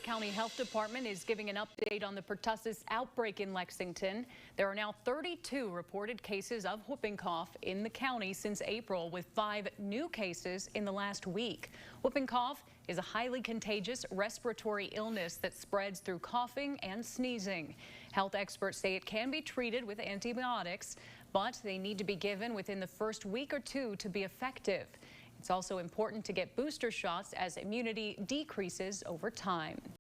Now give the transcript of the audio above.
County Health Department is giving an update on the pertussis outbreak in Lexington. There are now 32 reported cases of whooping cough in the county since April, with 5 new cases in the last week. Whooping cough is a highly contagious respiratory illness that spreads through coughing and sneezing. Health experts say it can be treated with antibiotics, but they need to be given within the first week or two to be effective. It's also important to get booster shots as immunity decreases over time.